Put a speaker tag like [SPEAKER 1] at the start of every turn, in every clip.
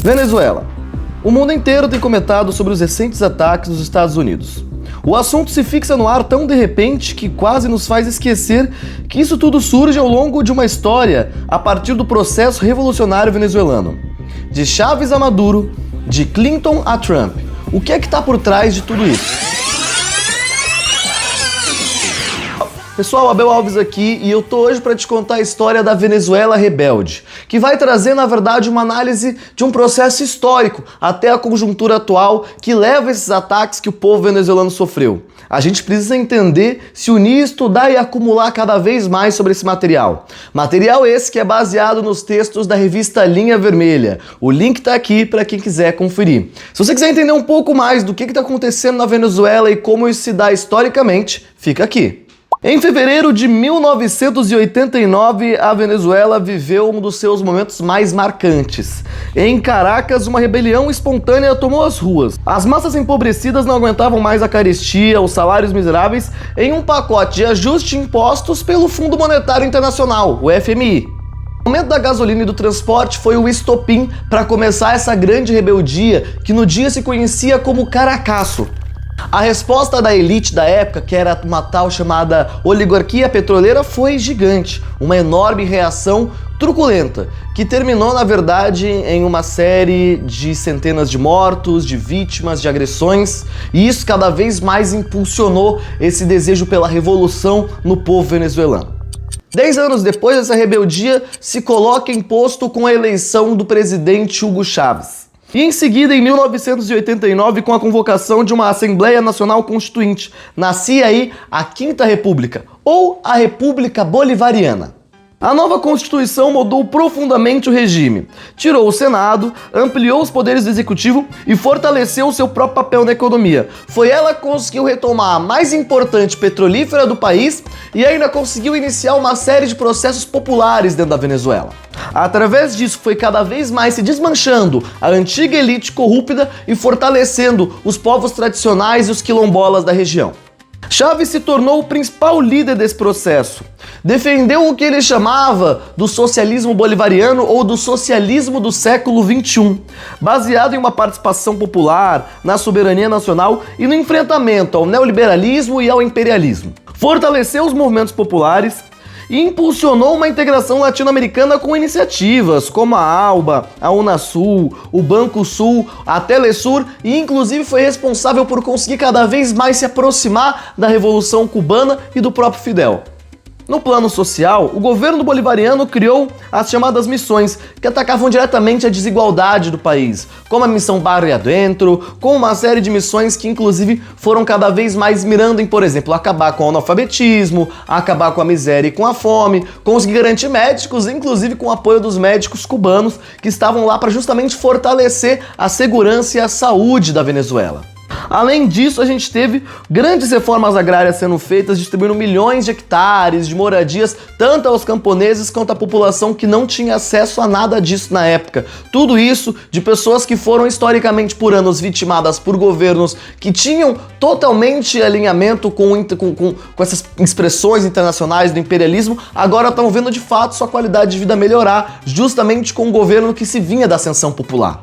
[SPEAKER 1] Venezuela. O mundo inteiro tem comentado sobre os recentes ataques dos Estados Unidos. O assunto se fixa no ar tão de repente que quase nos faz esquecer que isso tudo surge ao longo de uma história a partir do processo revolucionário venezuelano. De Chávez a Maduro, de Clinton a Trump. O que é que está por trás de tudo isso? Pessoal, Abel Alves aqui e eu tô hoje para te contar a história da Venezuela rebelde, que vai trazer, na verdade, uma análise de um processo histórico até a conjuntura atual que leva esses ataques que o povo venezuelano sofreu. A gente precisa entender, se unir, estudar e acumular cada vez mais sobre esse material. Material esse que é baseado nos textos da revista Linha Vermelha. O link tá aqui para quem quiser conferir. Se você quiser entender um pouco mais do que está acontecendo na Venezuela e como isso se dá historicamente, fica aqui. Em fevereiro de 1989, a Venezuela viveu um dos seus momentos mais marcantes. Em Caracas, uma rebelião espontânea tomou as ruas. As massas empobrecidas não aguentavam mais a carestia, os salários miseráveis, em um pacote de ajuste impostos pelo Fundo Monetário Internacional, o FMI. O aumento da gasolina e do transporte foi o estopim para começar essa grande rebeldia que no dia se conhecia como Caracaço. A resposta da elite da época, que era uma tal chamada oligarquia petroleira, foi gigante. Uma enorme reação truculenta, que terminou, na verdade, em uma série de centenas de mortos, de vítimas, de agressões, e isso cada vez mais impulsionou esse desejo pela revolução no povo venezuelano. 10 anos depois, essa rebeldia se coloca em posto com a eleição do presidente Hugo Chávez. E em seguida, em 1989, com a convocação de uma Assembleia Nacional Constituinte, nascia aí a Quinta República, ou a República Bolivariana. A nova Constituição mudou profundamente o regime, tirou o Senado, ampliou os poderes do Executivo e fortaleceu o seu próprio papel na economia. Foi ela que conseguiu retomar a mais importante petrolífera do país e ainda conseguiu iniciar uma série de processos populares dentro da Venezuela. Através disso, foi cada vez mais se desmanchando a antiga elite corrupta e fortalecendo os povos tradicionais e os quilombolas da região. Chávez se tornou o principal líder desse processo. Defendeu o que ele chamava do socialismo bolivariano ou do socialismo do século XXI, baseado em uma participação popular, na soberania nacional e no enfrentamento ao neoliberalismo e ao imperialismo. Fortaleceu os movimentos populares e impulsionou uma integração latino-americana com iniciativas como a ALBA, a Unasul, o Banco Sul, a Telesur e inclusive foi responsável por conseguir cada vez mais se aproximar da Revolução Cubana e do próprio Fidel. No plano social, o governo bolivariano criou as chamadas missões, que atacavam diretamente a desigualdade do país, como a missão Barrio Adentro, com uma série de missões que inclusive foram cada vez mais mirando em, por exemplo, acabar com o analfabetismo, acabar com a miséria e com a fome, conseguir garantir médicos, inclusive com o apoio dos médicos cubanos, que estavam lá para justamente fortalecer a segurança e a saúde da Venezuela. Além disso, a gente teve grandes reformas agrárias sendo feitas, distribuindo milhões de hectares de moradias, tanto aos camponeses quanto à população que não tinha acesso a nada disso na época. Tudo isso de pessoas que foram historicamente por anos vitimadas por governos que tinham totalmente alinhamento com essas expressões internacionais do imperialismo, agora estão vendo de fato sua qualidade de vida melhorar, justamente com um governo que se vinha da ascensão popular.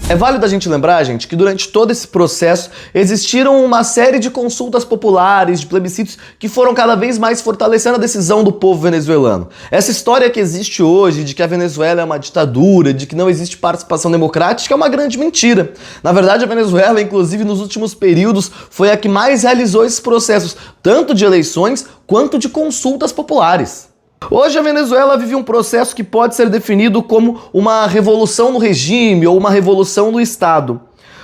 [SPEAKER 1] É válido a gente lembrar, gente, que durante todo esse processo existiram uma série de consultas populares, de plebiscitos, que foram cada vez mais fortalecendo a decisão do povo venezuelano. Essa história que existe hoje, de que a Venezuela é uma ditadura, de que não existe participação democrática, é uma grande mentira. Na verdade, a Venezuela, inclusive nos últimos períodos, foi a que mais realizou esses processos, tanto de eleições quanto de consultas populares. Hoje a Venezuela vive um processo que pode ser definido como uma revolução no regime ou uma revolução no Estado.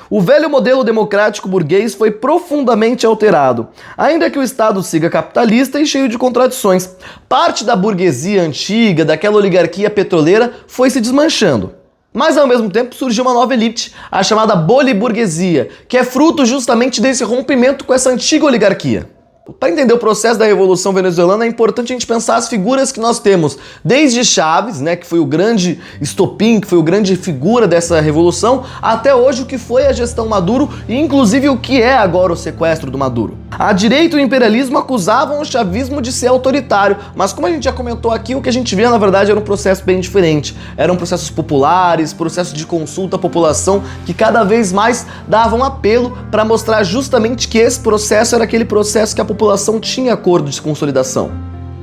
[SPEAKER 1] O velho modelo democrático burguês foi profundamente alterado, ainda que o Estado siga capitalista e cheio de contradições. Parte da burguesia antiga, daquela oligarquia petroleira, foi se desmanchando. Mas ao mesmo tempo surgiu uma nova elite, a chamada boliburguesia, que é fruto justamente desse rompimento com essa antiga oligarquia. Para entender o processo da Revolução Venezuelana, é importante a gente pensar as figuras que nós temos, desde Chávez, né, que foi o grande estopim, que foi o grande figura dessa revolução, até hoje o que foi a gestão Maduro e inclusive o que é agora o sequestro do Maduro. A direita e o imperialismo acusavam o chavismo de ser autoritário, mas como a gente já comentou aqui, o que a gente via na verdade era um processo bem diferente. Eram processos populares, processos de consulta à população, que cada vez mais davam apelo para mostrar justamente que esse processo era aquele processo que a população tinha acordo de consolidação.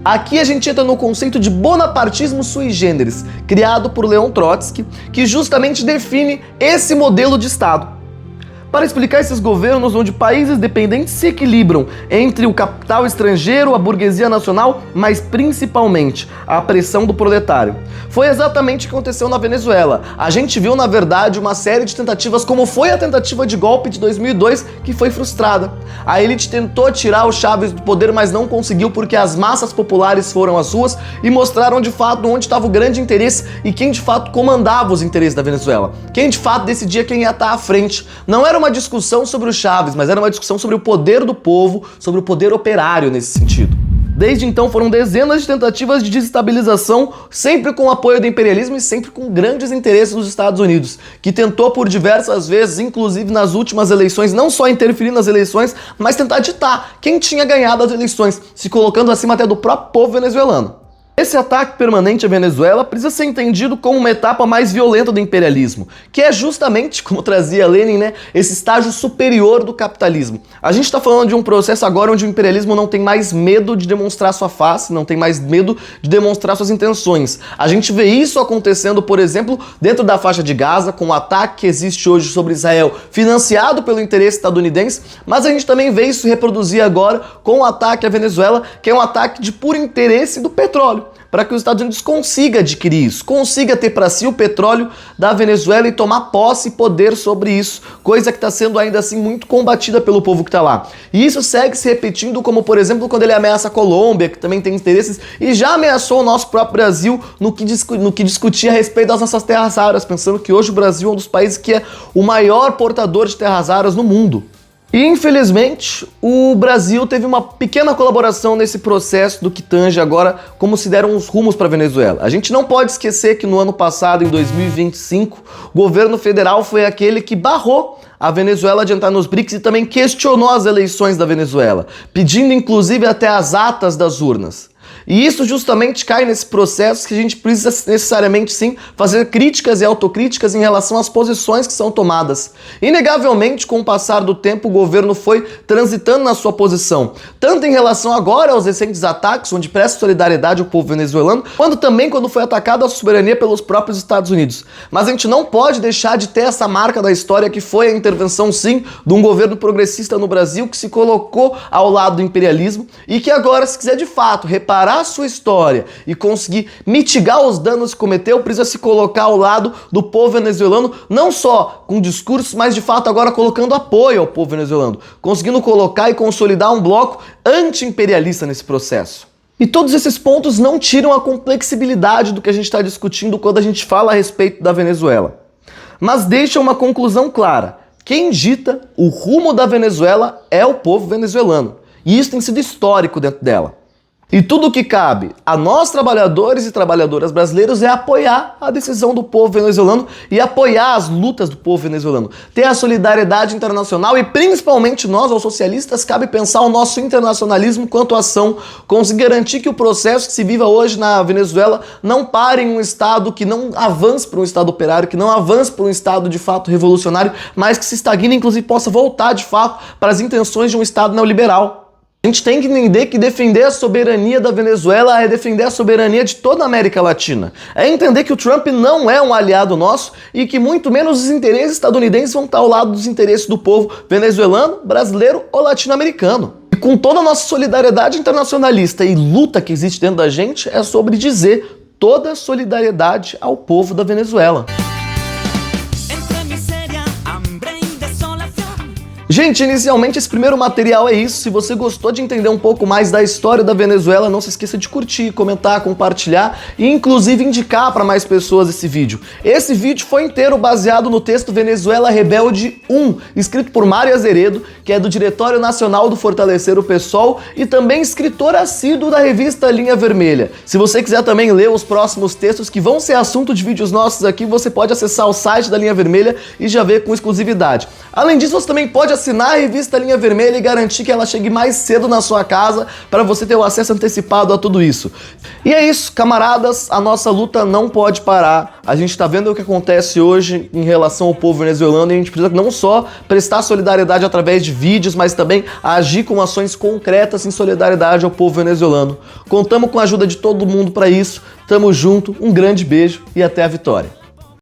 [SPEAKER 1] Aqui a gente entra no conceito de bonapartismo sui generis, criado por Leon Trotsky, que justamente define esse modelo de Estado. Para explicar esses governos onde países dependentes se equilibram entre o capital estrangeiro, a burguesia nacional, mas principalmente a pressão do proletário. Foi exatamente o que aconteceu na Venezuela. A gente viu, na verdade, uma série de tentativas, como foi a tentativa de golpe de 2002, que foi frustrada. A elite tentou tirar o Chávez do poder, mas não conseguiu porque as massas populares foram às ruas e mostraram de fato onde estava o grande interesse e quem de fato comandava os interesses da Venezuela. Quem de fato decidia quem ia estar à frente. Não era uma discussão sobre o Chávez, mas era uma discussão sobre o poder do povo, sobre o poder operário nesse sentido. Desde então foram dezenas de tentativas de desestabilização, sempre com o apoio do imperialismo e sempre com grandes interesses dos Estados Unidos, que tentou por diversas vezes, inclusive nas últimas eleições, não só interferir nas eleições, mas tentar ditar quem tinha ganhado as eleições, se colocando acima até do próprio povo venezuelano. Esse ataque permanente à Venezuela precisa ser entendido como uma etapa mais violenta do imperialismo, que é justamente, como trazia Lenin, né, esse estágio superior do capitalismo. A gente está falando de um processo agora onde o imperialismo não tem mais medo de demonstrar sua face, não tem mais medo de demonstrar suas intenções. A gente vê isso acontecendo, por exemplo, dentro da faixa de Gaza, com o ataque que existe hoje sobre Israel, financiado pelo interesse estadunidense, mas a gente também vê isso reproduzir agora com o ataque à Venezuela, que é um ataque de puro interesse do petróleo, para que os Estados Unidos consiga adquirir isso, consiga ter para si o petróleo da Venezuela e tomar posse e poder sobre isso, coisa que está sendo ainda assim muito combatida pelo povo que está lá. E isso segue se repetindo, como por exemplo quando ele ameaça a Colômbia, que também tem interesses, e já ameaçou o nosso próprio Brasil no que discutia a respeito das nossas terras raras, pensando que hoje o Brasil é um dos países que é o maior portador de terras raras no mundo. E infelizmente o Brasil teve uma pequena colaboração nesse processo do que tange agora como se deram os rumos para a Venezuela. A gente não pode esquecer que no ano passado, em 2025, o governo federal foi aquele que barrou a Venezuela de entrar nos BRICS e também questionou as eleições da Venezuela, pedindo inclusive até as atas das urnas. E isso justamente cai nesse processo que a gente precisa necessariamente sim fazer críticas e autocríticas em relação às posições que são tomadas. Inegavelmente, com o passar do tempo, o governo foi transitando na sua posição, tanto em relação agora aos recentes ataques, onde presta solidariedade ao povo venezuelano, quanto também quando foi atacado a soberania pelos próprios Estados Unidos. Mas a gente não pode deixar de ter essa marca da história que foi a intervenção sim de um governo progressista no Brasil que se colocou ao lado do imperialismo e que agora, se quiser de fato reparar a sua história e conseguir mitigar os danos que cometeu, precisa se colocar ao lado do povo venezuelano, não só com discursos, mas de fato agora colocando apoio ao povo venezuelano, conseguindo colocar e consolidar um bloco anti-imperialista nesse processo. E todos esses pontos não tiram a complexibilidade do que a gente está discutindo quando a gente fala a respeito da Venezuela, mas deixam uma conclusão clara: quem dita o rumo da Venezuela é o povo venezuelano, e isso tem sido histórico dentro dela. E tudo o que cabe a nós, trabalhadores e trabalhadoras brasileiros, é apoiar a decisão do povo venezuelano e apoiar as lutas do povo venezuelano. Ter a solidariedade internacional e, principalmente nós, aos socialistas, cabe pensar o nosso internacionalismo quanto ação, conseguir garantir que o processo que se viva hoje na Venezuela não pare em um Estado que não avance para um Estado operário, que não avance para um Estado de fato revolucionário, mas que se estagne, inclusive possa voltar de fato para as intenções de um Estado neoliberal. A gente tem que entender que defender a soberania da Venezuela é defender a soberania de toda a América Latina. É entender que o Trump não é um aliado nosso e que muito menos os interesses estadunidenses vão estar ao lado dos interesses do povo venezuelano, brasileiro ou latino-americano. E com toda a nossa solidariedade internacionalista e luta que existe dentro da gente, é sobre dizer toda a solidariedade ao povo da Venezuela. Gente, inicialmente esse primeiro material é isso. Se você gostou de entender um pouco mais da história da Venezuela, não se esqueça de curtir, comentar, compartilhar e inclusive indicar para mais pessoas esse vídeo. Esse vídeo foi inteiro baseado no texto Venezuela Rebelde 1, escrito por Mário Azeredo, que é do Diretório Nacional do Fortalecer o PSOL e também escritor assíduo da revista Linha Vermelha. Se você quiser também ler os próximos textos que vão ser assunto de vídeos nossos aqui, você pode acessar o site da Linha Vermelha e já ver com exclusividade. Além disso, você também pode assinar a revista Linha Vermelha e garantir que ela chegue mais cedo na sua casa para você ter o acesso antecipado a tudo isso. E é isso, camaradas, a nossa luta não pode parar. A gente tá vendo o que acontece hoje em relação ao povo venezuelano e a gente precisa não só prestar solidariedade através de vídeos, mas também agir com ações concretas em solidariedade ao povo venezuelano. Contamos com a ajuda de todo mundo para isso. Tamo junto, um grande beijo e até a vitória.